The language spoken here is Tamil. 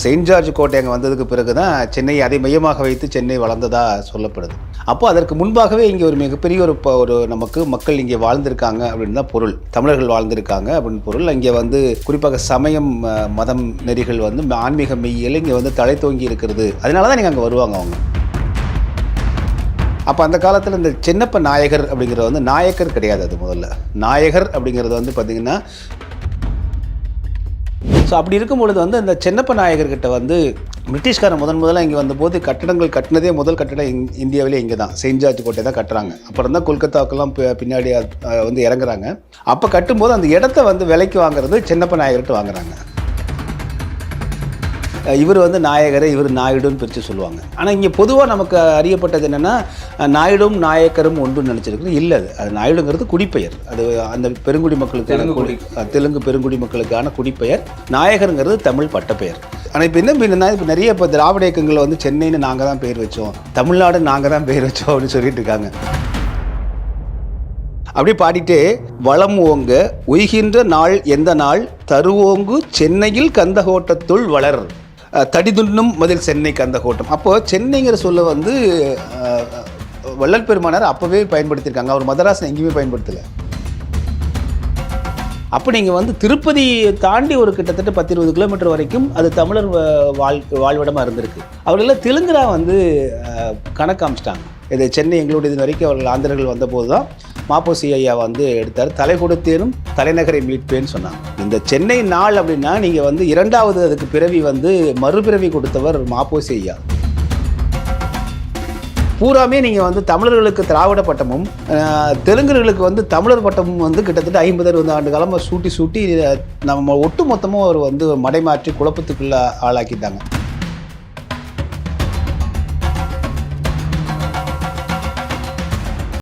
செயின்ட் ஜார்ஜ் கோட்டை அங்கே வந்ததுக்கு பிறகு தான் சென்னை அதை மையமாக வைத்து சென்னை வளர்ந்ததாக சொல்லப்படுது. அப்போ அதற்கு முன்பாகவே இங்கே ஒரு மிகப்பெரிய ஒரு நமக்கு மக்கள் இங்கே வாழ்ந்திருக்காங்க அப்படின்னு தான் பொருள். தமிழர்கள் வாழ்ந்திருக்காங்க அப்படின்னு பொருள். இங்கே வந்து குறிப்பாக சமயம் மதம் நெறிகள் வந்து ஆன்மீக மெய்யியல் இங்கே வந்து தலை தோங்கி இருக்கிறது. அதனால தான் நீங்கள் அங்கே வருவாங்க அவங்க. அப்போ அந்த காலத்தில் இந்த சின்னப்ப நாயகர் அப்படிங்கிறது வந்து நாயக்கர் கிடையாது. அது முதல்ல நாயகர் அப்படிங்கிறது வந்து பார்த்திங்கன்னா, ஸோ அப்படி இருக்கும் பொழுது வந்து இந்த சின்னப்ப நாயகர்கிட்ட வந்து பிரிட்டிஷ்காரன் முதல்ல இங்கே வந்தபோது கட்டடங்கள் கட்டினதே முதல் கட்டடம் இந்தியாவிலே இங்கே தான் செயின்ட் ஜார்ஜ் கோட்டை தான் கட்டுறாங்க. அப்புறம் தான் கொல்கத்தாவுக்கெல்லாம் பின்னாடி வந்து இறங்குறாங்க. அப்போ கட்டும்போது அந்த இடத்த வந்து விலைக்கு வாங்குறது சின்னப்ப நாயகர்கிட்ட வாங்குறாங்க. இவர் வந்து நாயகரை இவர் நாயுடுன்னு பிரித்து சொல்லுவாங்க. ஆனால் இங்கே பொதுவாக நமக்கு அறியப்பட்டது என்னென்னா, நாயுடும் நாயக்கரும் ஒன்றுன்னு நினச்சிருக்கு. இல்லை, அது நாயுடுங்கிறது குடிப்பெயர். அது அந்த பெருங்குடி மக்களுக்கான தெலுங்கு பெருங்குடி மக்களுக்கான குடிப்பெயர். நாயகருங்கிறது தமிழ் பட்டப்பெயர். ஆனால் இப்போ என்ன இப்போ நிறைய இப்போ திராவிட இயக்கங்களில் வந்து சென்னைன்னு நாங்கள் தான் பேர் வச்சோம், தமிழ்நாடு நாங்கள் தான் பேர் வச்சோம் அப்படின்னு சொல்லிட்டு இருக்காங்க. அப்படி பாடிட்டே வளம் ஓங்க உய்கின்ற நாள் எந்த நாள் தருவோங்கு சென்னையில் கந்தகோட்டத்துள் வளர் தடிதுண்ணும் மதில் சென்னை கந்தகோட்டம். அப்போது சென்னைங்கிற சொல்ல வந்து வள்ளல் பெருமானார் அப்போவே பயன்படுத்தியிருக்காங்க. அவர் மதராசன் எங்கேயுமே பயன்படுத்தலை. அப்போ நீங்கள் வந்து திருப்பதி தாண்டி ஒரு கிட்டத்தட்ட 10-20 கிலோமீட்டர் வரைக்கும் அது தமிழர் வாழ்விடமாக இருந்திருக்கு. அவர்களெல்லாம் தெலுங்குரா வந்து கணக்காமிச்சிட்டாங்க. இது சென்னை எங்களுடைய இது வரைக்கும் அவர்கள் ஆந்திரர்கள் வந்தபோது தான் மாப்போசி ஐயா வந்து எடுத்தார். தலை கொடுத்தேனும் தலைநகரை மீட்பேன்னு சொன்னாங்க. இந்த சென்னை நாள் அப்படின்னா நீங்கள் வந்து இரண்டாவது அதுக்கு பிறவி வந்து மறுபிறவி கொடுத்தவர் மாப்போசி ஐயா. பூராமே நீங்கள் வந்து தமிழர்களுக்கு திராவிட பட்டமும் தெலுங்குகளுக்கு வந்து தமிழர் பட்டமும் வந்து கிட்டத்தட்ட 50-60 ஆண்டு காலமாக சூட்டி நம்ம ஒட்டு மொத்தமும் அவர் வந்து மடைமாற்றி குழப்பத்துக்குள்ளே ஆளாக்கிட்டாங்க.